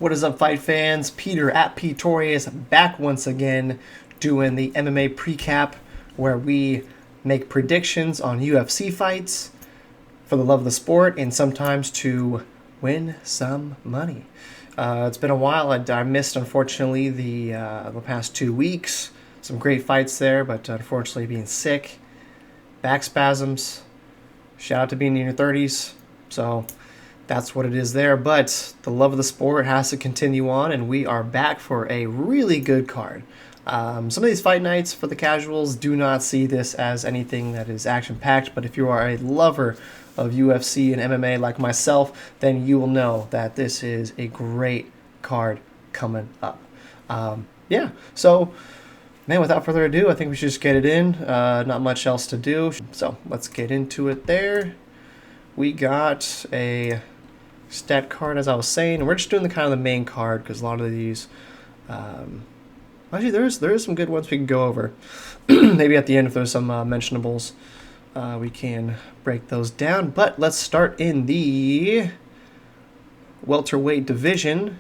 What is up, fight fans? Peter at Petorius back once again doing the MMA Precap where we make predictions on UFC fights for the love of the sport and sometimes to win some money. It's been a while. I missed, unfortunately, the past 2 weeks. Some great fights there, but unfortunately being sick, back spasms. Shout out to being in your 30s. So that's what it is there. But the love of the sport has to continue on, and we are back for a really good card. Some of these fight nights for the casuals do not see this as anything that is action-packed, but if you are a lover of UFC and MMA like myself, then you will know that this is a great card coming up. So, man, without further ado, I think we should just get it in. Not much else to do, so let's get into it there. We got a stat card, as I was saying, and we're just doing the kind of the main card because a lot of these... Actually, there is some good ones we can go over. Maybe at the end, if there's some mentionables, we can break those down. But let's start in the welterweight division.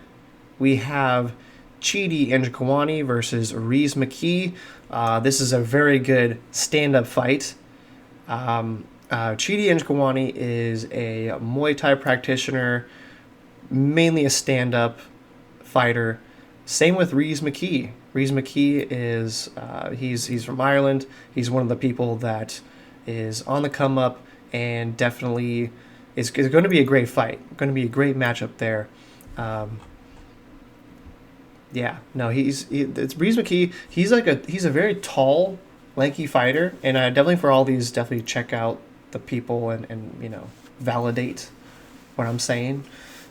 We have Chidi Njokuani versus Rhys Mckee. This is a very good stand-up fight. Chidi Njokuani is a Muay Thai practitioner, mainly a stand-up fighter. Same with Rhys Mckee. Rhys Mckee is he's from Ireland. He's one of the people that is on the come up, and definitely it's going to be a great fight. Going to be a great matchup there. It's Rhys Mckee. He's a very tall, lanky fighter, and definitely for all these, definitely check out the people and validate what I'm saying,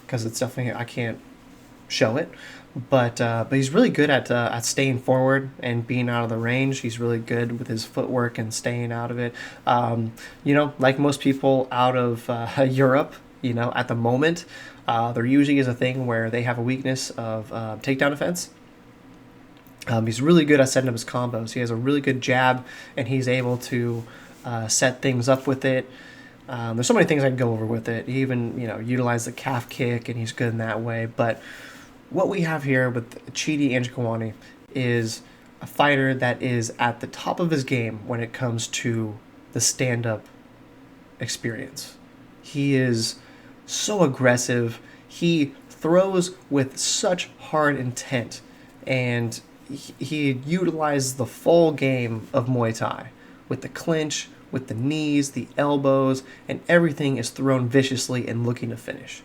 because it's definitely, I can't show it. But he's really good at staying forward and being out of the range. He's really good with his footwork and staying out of it. Like most people out of Europe, at the moment, there usually is a thing where they have a weakness of takedown defense. He's really good at setting up his combos. He has a really good jab, and he's able to set things up with it. There's so many things I can go over with it. He even utilize the calf kick, and he's good in that way. But what we have here with Chidi Njokuani is a fighter that is at the top of his game when it comes to the stand-up experience. He is so aggressive. He throws with such hard intent, and he utilizes the full game of Muay Thai with the clinch, with the knees, the elbows, and everything is thrown viciously and looking to finish.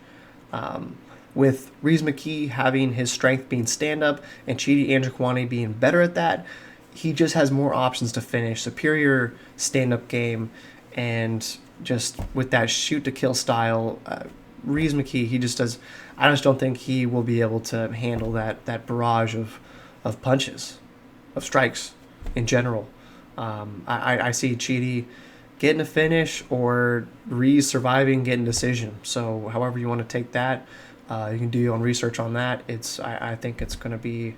With Rhys Mckee having his strength being stand-up and Chidi Njokuani being better at that, he just has more options to finish, superior stand-up game, and just with that shoot-to-kill style, Rhys Mckee, he just does... I just don't think he will be able to handle that barrage of punches, of strikes in general. I see Chidi getting a finish or Rhys surviving, getting a decision. So however you want to take that, you can do your own research on that. I think it's going to be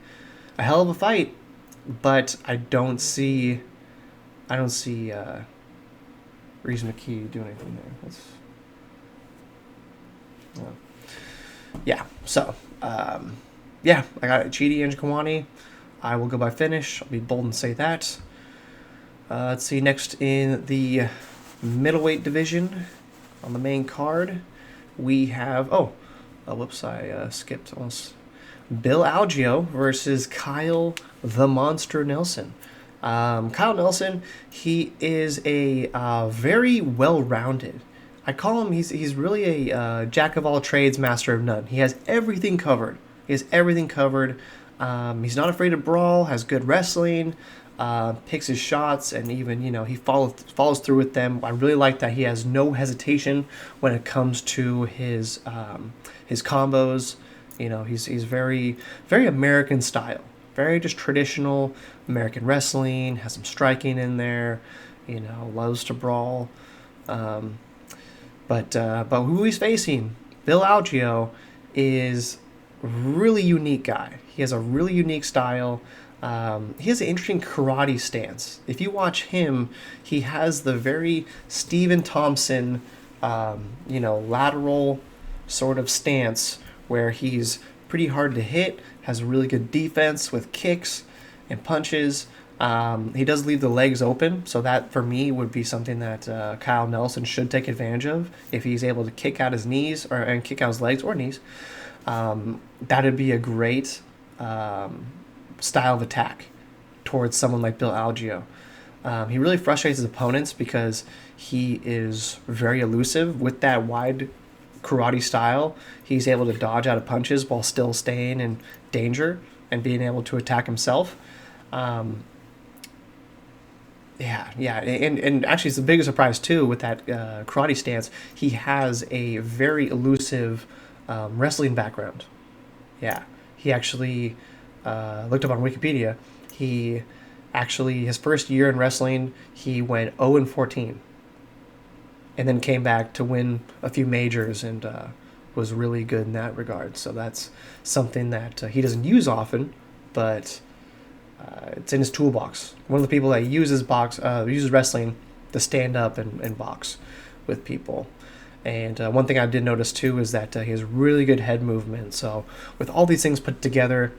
a hell of a fight, but I don't see Rhys Mckee doing anything there. I got Chidi Njokuani. I will go by finish. I'll be bold and say that. Let's see, next in the middleweight division on the main card, we have... I skipped almost. Bill Agleo versus Kyle the Monster Nelson. Kyle Nelson, he is a very well-rounded. I call him, he's really a jack of all trades, master of none. He has everything covered. He's not afraid to brawl, has good wrestling, picks his shots, and even, he follows through with them. I really like that he has no hesitation when it comes to his combos. He's very, very American style, very just traditional American wrestling, has some striking in there, loves to brawl. But who he's facing, Bill Agleo, is a really unique guy. He has a really unique style. He has an interesting karate stance. If you watch him, he has the very Stephen Thompson, lateral sort of stance where he's pretty hard to hit, has really good defense with kicks and punches. He does leave the legs open, so that for me would be something that Kyle Nelson should take advantage of if he's able to kick out his knees and kick out his legs or knees. That'd be a great style of attack towards someone like Bill Agleo. He really frustrates his opponents because he is very elusive with that wide karate style. He's able to dodge out of punches while still staying in danger and being able to attack himself. And actually it's the biggest surprise too with that karate stance. He has a very elusive wrestling background. Yeah, he actually looked up on Wikipedia. He actually, his first year in wrestling, he went 0-14, and then came back to win a few majors and was really good in that regard. So that's something that he doesn't use often, but it's in his toolbox. One of the people that uses wrestling to stand up and box with people. And one thing I did notice too is that he has really good head movement. So with all these things put together,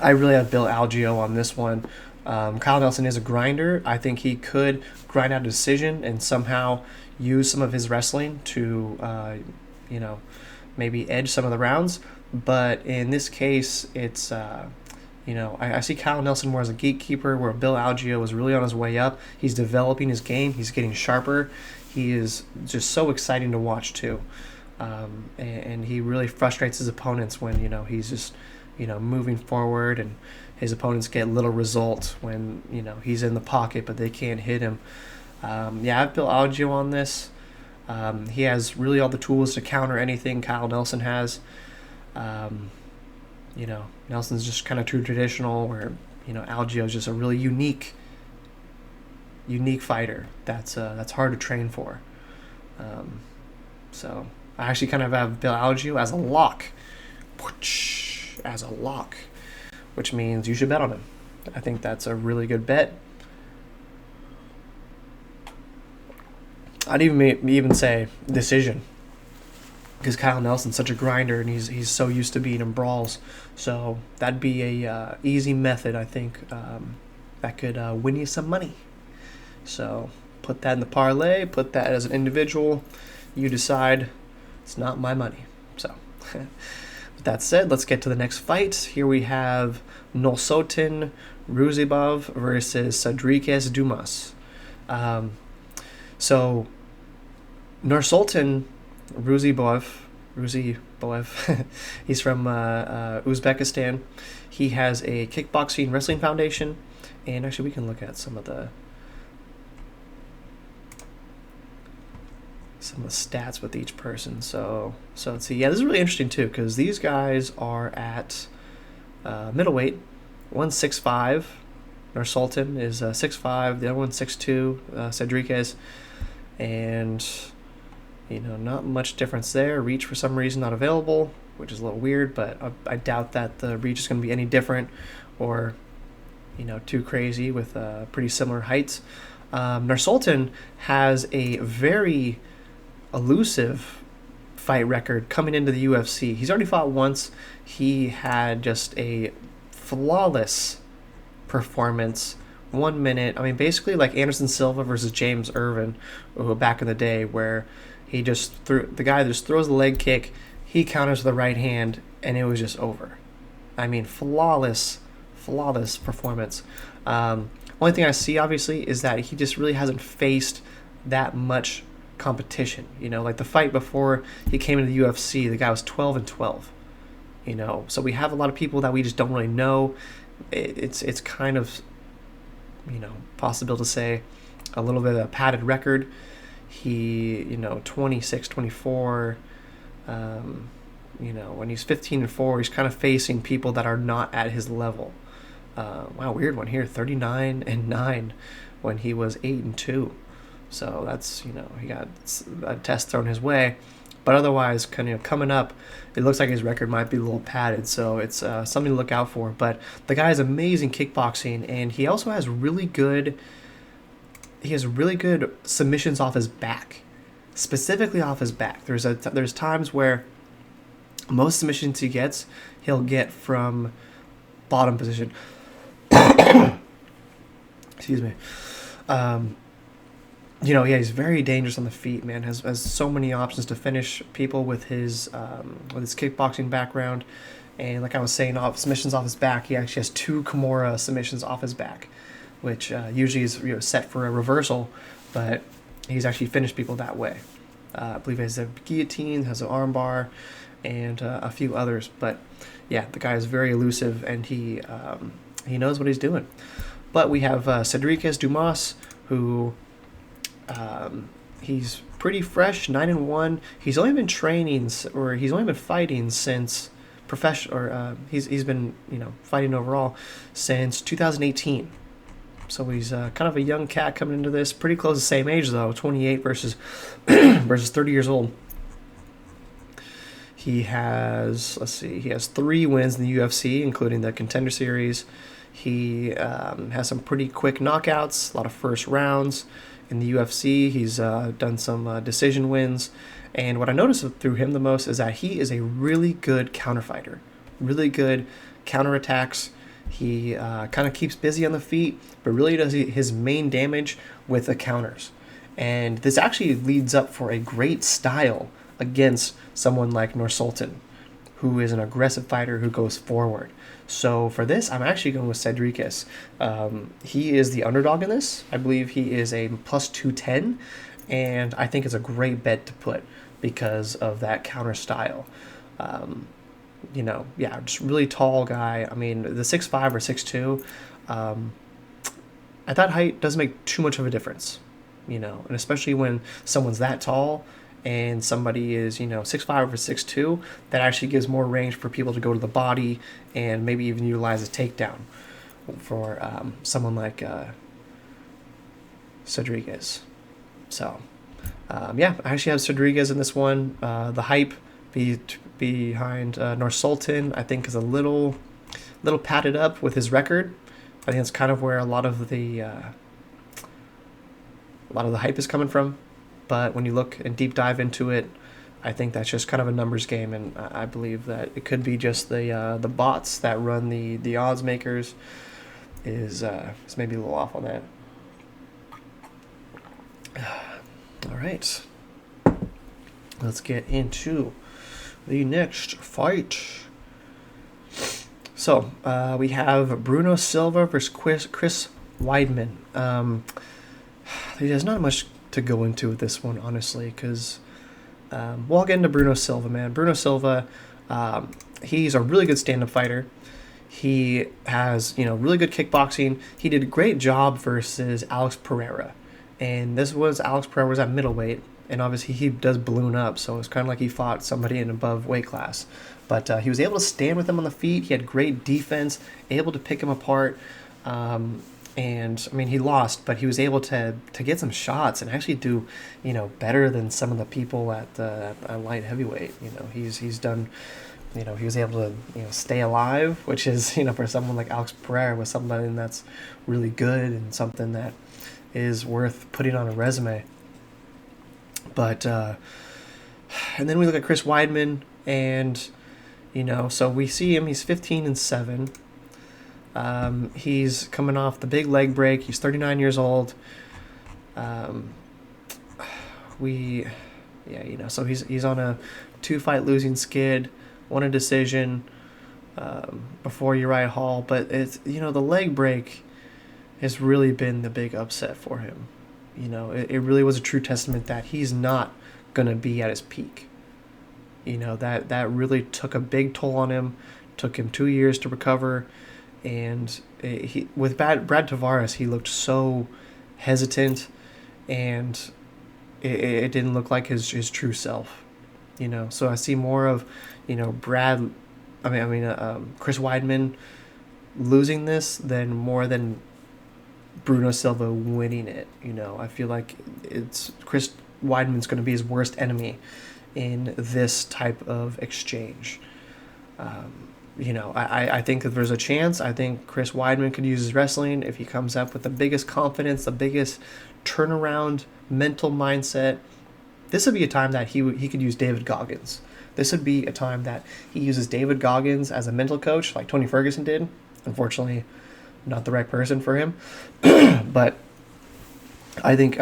I really have Bill Agleo on this one. Kyle Nelson is a grinder. I think he could grind out a decision and somehow use some of his wrestling to, maybe edge some of the rounds. But in this case, it's, I see Kyle Nelson more as a gatekeeper, where Bill Agleo was really on his way up. He's developing his game. He's getting sharper. He is just so exciting to watch too. And he really frustrates his opponents when, he's just, moving forward, and his opponents get little result when, he's in the pocket, but they can't hit him. I have Bill Agleo on this. He has really all the tools to counter anything Kyle Nelson has. Nelson's just kind of too traditional, where, Agleo is just a really unique fighter that's hard to train for. So I actually kind of have Bill Agleo as a lock. Which means you should bet on him. I think that's a really good bet. I'd even say decision, because Kyle Nelson's such a grinder and he's so used to being in brawls. So that'd be a easy method, I think, that could win you some money. So put that in the parlay, put that as an individual. You decide. It's not my money. So with that said, let's get to the next fight. Here we have Nursulton Ruziboev versus Sedrigues Dumas. So Nursulton Ruziboev, he's from Uzbekistan. He has a kickboxing wrestling foundation, and actually we can look at some of the stats with each person. So let's see. Yeah, this is really interesting too, because these guys are at middleweight. One's 6'5". Nursulton is 6'5". The other one's 6'2". Sedrigues, and not much difference there. Reach for some reason not available, which is a little weird, but I doubt that the reach is going to be any different or too crazy with pretty similar heights. Nursulton has a very elusive fight record coming into the UFC. He's already fought once. He had just a flawless performance. 1 minute. I mean, basically like Anderson Silva versus James Irvin back in the day, where the guy just throws the leg kick, he counters with the right hand, and it was just over. I mean, flawless performance. Only thing I see, obviously, is that he just really hasn't faced that much competition. Like the fight before he came into the UFC, the guy was 12-12. So we have a lot of people that we just don't really know. It's kind of, possible to say a little bit of a padded record. He, 26-24. When he's 15-4, he's kind of facing people that are not at his level. Wow, weird one here. 39-9 when he was 8-2. So that's, he got a test thrown his way. But otherwise, kind of coming up, it looks like his record might be a little padded. So it's something to look out for. But the guy has amazing kickboxing, and he also has really good submissions off his back, specifically off his back. There's times where Most submissions he gets, he'll get from bottom position. Excuse me. Yeah, he's very dangerous on the feet, man. Has so many options to finish people with his kickboxing background. And like I was saying, submissions off his back, he actually has 2 Kimura submissions off his back, which usually is set for a reversal, but he's actually finished people that way. I believe he has a guillotine, has an armbar, and a few others. But yeah, the guy is very elusive, and he knows what he's doing. But we have Sedrigues, Dumas, who he's pretty fresh, 9-1. He's only been fighting since he's been fighting overall since 2018. So he's kind of a young cat coming into this, pretty close to the same age though, 28 versus 30 years old. He has 3 wins in the UFC, including the Contender Series. He has some pretty quick knockouts, a lot of first rounds in the UFC. He's done some decision wins. And what I noticed through him the most is that he is a really good counter fighter, really good counterattacks. He kind of keeps busy on the feet, but really does his main damage with the counters. And this actually leads up for a great style against someone like Nursulton, who is an aggressive fighter who goes forward. So for this, I'm actually going with Sedrigues. He is the underdog in this. I believe he is a plus 210, and I think it's a great bet to put because of that counter style. Just really tall guy. I mean, the 6'5" or 6'2", I thought height doesn't make too much of a difference, and especially when someone's that tall and somebody is, 6'5" or 6'2", that actually gives more range for people to go to the body and maybe even utilize a takedown for someone like Sedrigues. So, I actually have Sedrigues in this one. The hype behind Nursulton, I think, is a little padded up with his record. I think that's kind of where a lot of the hype is coming from. But when you look and deep dive into it, I think that's just kind of a numbers game, and I believe that it could be just the bots that run the odds makers is maybe a little off on that. All right, let's get into the next fight. So we have Bruno Silva versus Chris Weidman. There's not much to go into with this one, honestly, because we'll get into Bruno Silva, man. Bruno Silva, he's a really good stand-up fighter. He has, really good kickboxing. He did a great job versus Alex Pereira. And Alex Pereira was at middleweight, and obviously he does balloon up, so it's kind of like he fought somebody in above weight class. But he was able to stand with him on the feet. He had great defense, able to pick him apart. And I mean, he lost, but he was able to get some shots and actually do, better than some of the people at light heavyweight. He's done, he was able to, stay alive, which is, for someone like Alex Pereira, was something that's really good and something that is worth putting on a resume. But and then we look at Chris Weidman, and so we see him. He's 15-7. He's coming off the big leg break. He's 39 years old. So he's on a 2-fight losing skid, won a decision before Uriah Hall, but it's the leg break has really been the big upset for him. It really was a true testament that he's not gonna be at his peak. That really took a big toll on him. Took him 2 years to recover. And with Brad Tavares, he looked so hesitant, and it didn't look like his true self, So I see more of, Chris Weidman losing this more than Bruno Silva winning it. I feel like it's Chris Weidman's going to be his worst enemy in this type of exchange. I think if there's a chance, I think Chris Weidman could use his wrestling if he comes up with the biggest confidence, the biggest turnaround mental mindset. This would be a time that he could use David Goggins. This would be a time that he uses David Goggins as a mental coach, like Tony Ferguson did. Unfortunately, not the right person for him. But I think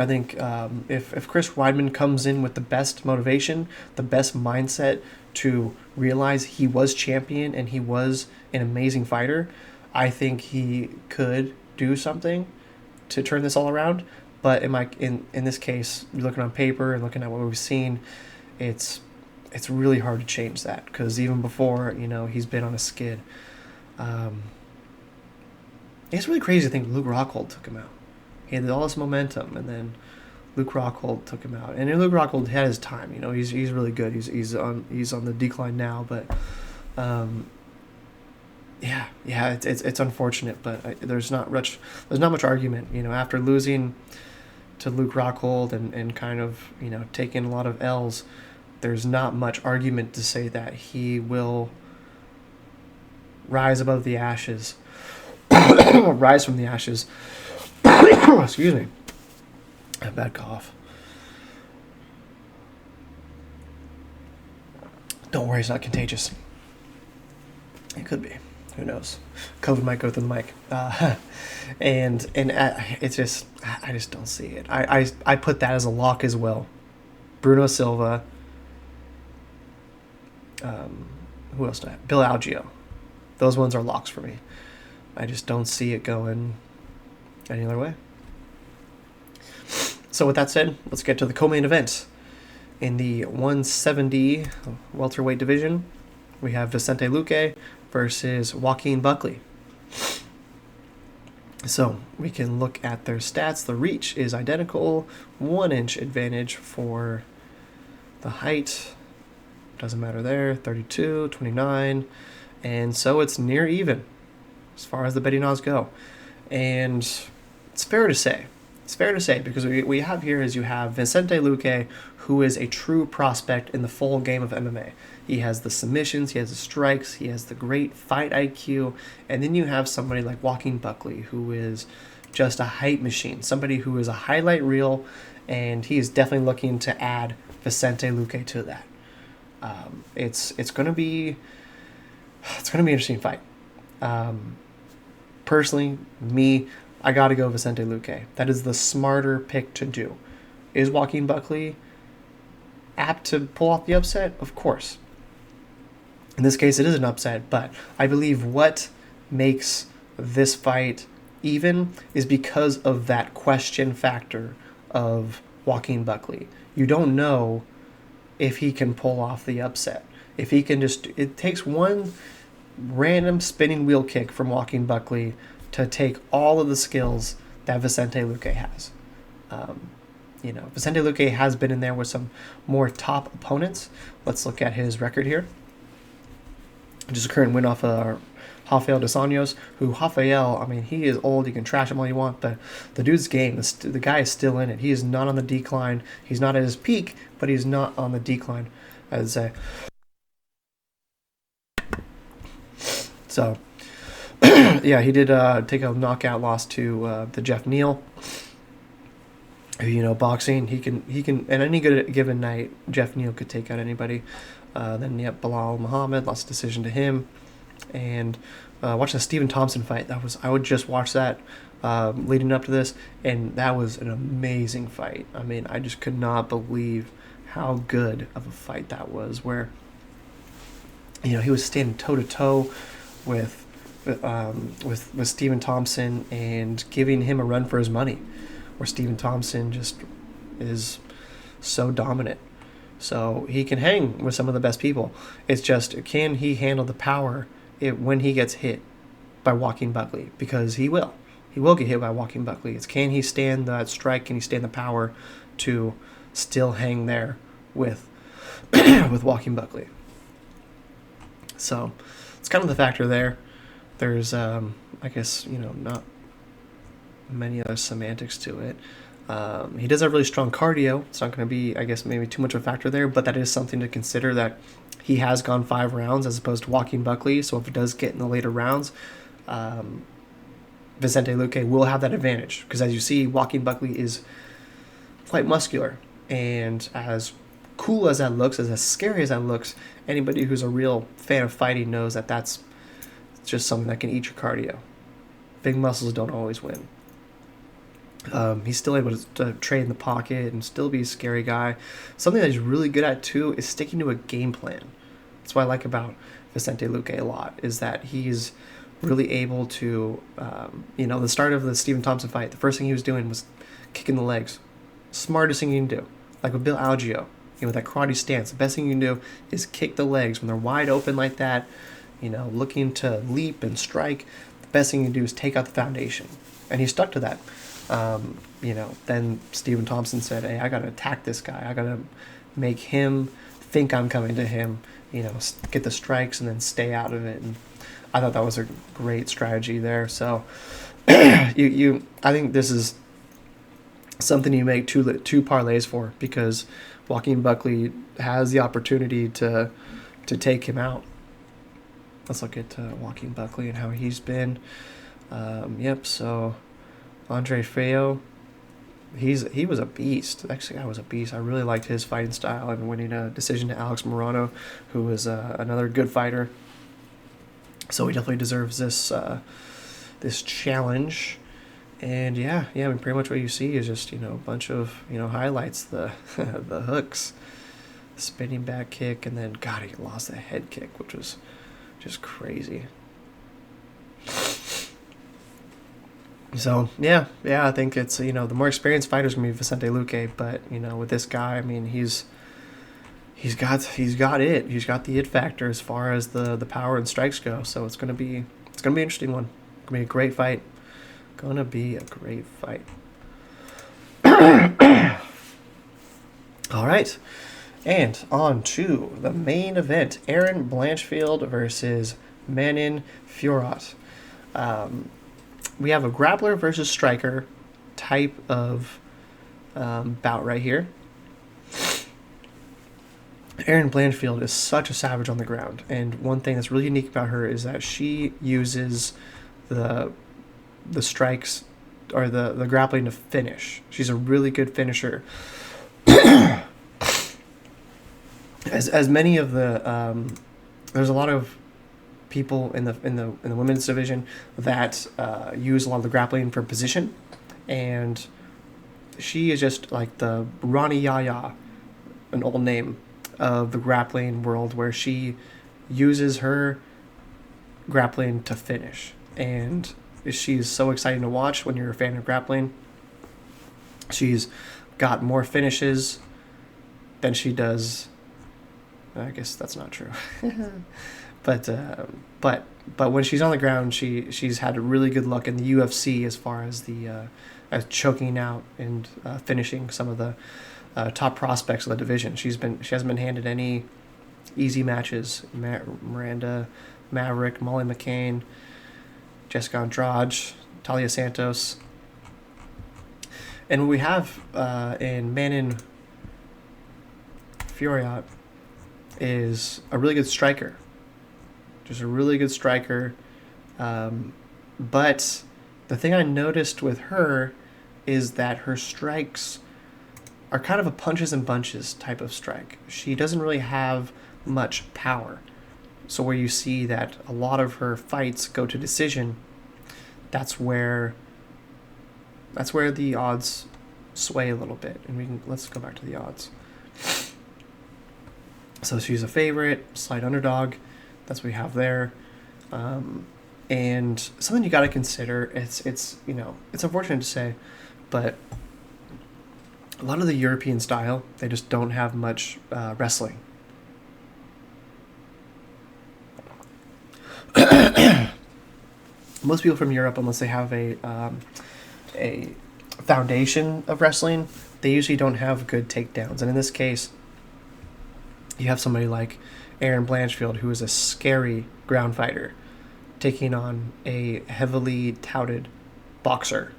if Chris Weidman comes in with the best motivation, the best mindset to realize he was champion and he was an amazing fighter, I think he could do something to turn this all around. But in this case, looking on paper and looking at what we've seen, it's really hard to change that, because even before, he's been on a skid. It's really crazy to think Luke Rockhold took him out. He had all this momentum, and then Luke Rockhold took him out. And Luke Rockhold had his time. He's really good. He's on the decline now, but it's unfortunate. But there's not much argument. After losing to Luke Rockhold and kind of taking a lot of L's, there's not much argument to say that he will rise above the ashes, rise from the ashes. Excuse me. A bad cough. Don't worry, it's not contagious. It could be. Who knows? COVID might go through the mic. And it's just, I just don't see it. I put that as a lock as well. Bruno Silva. Who else do I have? Bill Agleo. Those ones are locks for me. I just don't see it going any other way. So with that said, let's get to the co-main event. In the 170 welterweight division, we have Vincente Luque versus Joaquin Buckley. So we can look at their stats. The reach is identical, 1 inch advantage for the height. Doesn't matter there, 32, 29. And so it's near even as far as the betting odds go. And it's fair to say, because we have here is you have Vincente Luque, who is a true prospect in the full game of MMA. He has the submissions, he has the strikes, he has the great fight IQ, and then you have somebody like Joaquin Buckley, who is just a hype machine, somebody who is a highlight reel, and he is definitely looking to add Vincente Luque to that. It's going to be an interesting fight. Personally, I got to go Vincente Luque. That is the smarter pick to do. Is Joaquin Buckley apt to pull off the upset? Of course. In this case, it is an upset, but I believe what makes this fight even is because of that question factor of Joaquin Buckley. You don't know if he can pull off the upset. If he can it takes one random spinning wheel kick from Joaquin Buckley to take all of the skills that Vincente Luque has. Vincente Luque has been in there with some more top opponents. Let's look at his record here. Just a current win off of Rafael dos Anjos, who Rafael, he is old, you can trash him all you want, but the dude's game, the guy is still in it. He is not on the decline. He's not at his peak, but he's not on the decline, I'd say. So, yeah, he did take a knockout loss to Jeff Neal. Boxing, he can, and any given night, Jeff Neal could take out anybody. Then, Bilal Muhammad, lost a decision to him. And watching the Stephen Thompson fight, I would just watch that leading up to this, and that was an amazing fight. I just could not believe how good of a fight that was, where, he was standing toe-to-toe with Stephen Thompson and giving him a run for his money, where Stephen Thompson just is so dominant. So he can hang with some of the best people. It's just, can he handle the power when he gets hit by Joaquin Buckley? Because he will. He will get hit by Joaquin Buckley. It's, can he stand that strike? Can he stand the power to still hang there with Joaquin Buckley? So it's kind of the factor there. There's, I guess, not many other semantics to it. He does have really strong cardio. It's not going to be, I guess, maybe too much of a factor there, but that is something to consider, that he has gone 5 rounds as opposed to Joaquin Buckley. So if it does get in the later rounds, Vincente Luque will have that advantage, because as you see, Joaquin Buckley is quite muscular and as cool as that looks, as scary as that looks, anybody who's a real fan of fighting knows that that's just something that can eat your cardio. Big muscles don't always win. He's still able to trade in the pocket and still be a scary guy. Something that he's really good at, too, is sticking to a game plan. That's what I like about Vincente Luque a lot, is that he's really able to, the start of the Stephen Thompson fight, the first thing he was doing was kicking the legs. Smartest thing you can do. Like with Bill Agleo, with that karate stance, the best thing you can do is kick the legs when they're wide open like that, looking to leap and strike. The best thing you can do is take out the foundation. And he stuck to that. Then Stephen Thompson said, hey, I got to attack this guy. I got to make him think I'm coming to him, get the strikes and then stay out of it. And I thought that was a great strategy there. So I think this is something you make two parlays for, because Joaquin Buckley has the opportunity to take him out. Let's look at Joaquin Buckley and how he's been. So Andre Feo, he was a beast. Actually, I was a beast. I really liked his fighting style and winning a decision to Alex Morano, who was another good fighter. So he definitely deserves this challenge. And pretty much what you see is just a bunch of highlights, the the hooks, spinning back kick, and then he lost the head kick, which was just crazy. So I think it's the more experienced fighter's gonna be Vincente Luque, but with this guy, I mean he's got it. He's got the it factor as far as the power and strikes go. So it's gonna be an interesting one. It's gonna be a great fight. Gonna be a great fight. All right, and on to the main event: Erin Blanchfield versus Manon Fiorot. We have a grappler versus striker type of bout right here. Erin Blanchfield is such a savage on the ground, and one thing that's really unique about her is that she uses the strikes or the grappling to finish. She's a really good finisher. As many of the there's a lot of people in the women's division that use a lot of the grappling for position, and she is just like the Ronnie Yaya, an old name of the grappling world, where she uses her grappling to finish, and she's so exciting to watch when you're a fan of grappling. She's got more finishes than she does. I guess that's not true. But when she's on the ground, she's had really good luck in the UFC as far as the as choking out and finishing some of the top prospects of the division. She hasn't been handed any easy matches. Miranda Maverick, Molly McCain, Jessica Andrade, Talia Santos. And what we have in Manon Fiorot is a really good striker. Just a really good striker. But the thing I noticed with her is that her strikes are kind of a punches and bunches type of strike. She doesn't really have much power. So where you see that a lot of her fights go to decision, that's where the odds sway a little bit. And let's go back to the odds. So she's a favorite, slight underdog. That's what we have there. And something you got to consider, it's unfortunate to say, but a lot of the European style, they just don't have much wrestling. Most people from Europe, unless they have a foundation of wrestling, they usually don't have good takedowns. And in this case, you have somebody like Erin Blanchfield, who is a scary ground fighter, taking on a heavily touted kickboxer.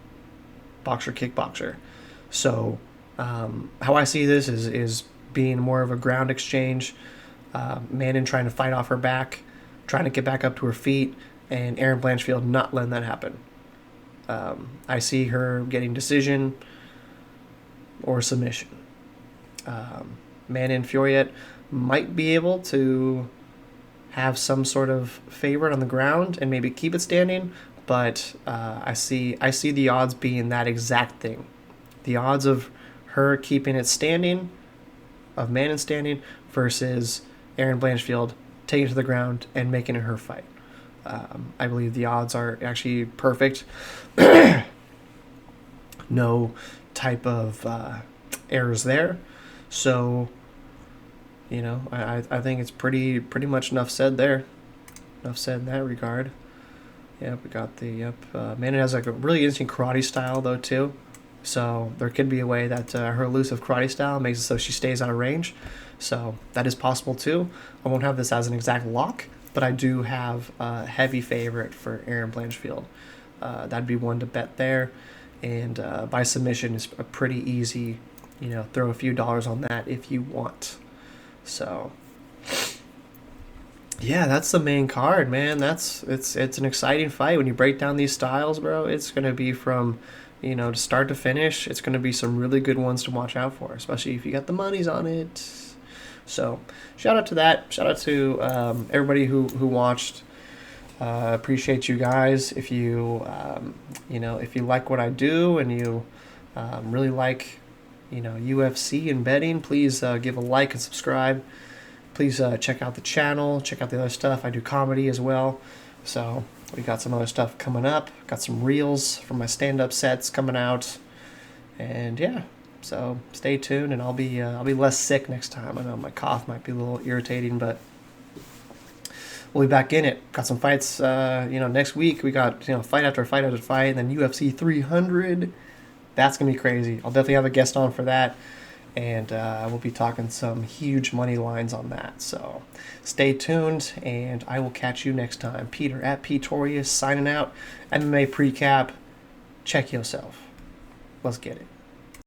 So how I see this is being more of a ground exchange. Manon trying to fight off her back, trying to get back up to her feet, and Erin Blanchfield not letting that happen. I see her getting decision or submission. Manon Fiorot might be able to have some sort of favorite on the ground and maybe keep it standing, but I see the odds being that exact thing. The odds of her keeping it standing, of Manon standing, versus Erin Blanchfield taking it to the ground and making it her fight. I believe the odds are actually perfect. No type of errors there. So, you know, I think it's pretty much enough said there. Enough said in that regard. Yep, we got the Manon has like a really interesting karate style though too. So there could be a way that her elusive karate style makes it so she stays out of range. So that is possible too. I won't have this as an exact lock, but I do have a heavy favorite for Erin Blanchfield. That'd be one to bet there. And by submission is a pretty easy, you know, throw a few dollars on that if you want. So, yeah, that's the main card, man. It's an exciting fight. When you break down these styles, bro, it's going to be from, you know, to start to finish. It's going to be some really good ones to watch out for, especially if you got the monies on it. So, shout out to that. Shout out to everybody who watched. Appreciate you guys. If you, you know, if you like what I do and you really like, you know, UFC and betting, please give a like and subscribe. Please check out the channel. Check out the other stuff. I do comedy as well. So we got some other stuff coming up. Got some reels from my stand-up sets coming out. And yeah, so stay tuned, and I'll be less sick next time. I know my cough might be a little irritating, but we'll be back in it. Got some fights, you know, next week. We got, you know, fight after fight after fight, and then UFC 300. That's going to be crazy. I'll definitely have a guest on for that, and we'll be talking some huge money lines on that. So stay tuned, and I will catch you next time. Peter at Petorius signing out. MMA Precap. Check yourself. Let's get it.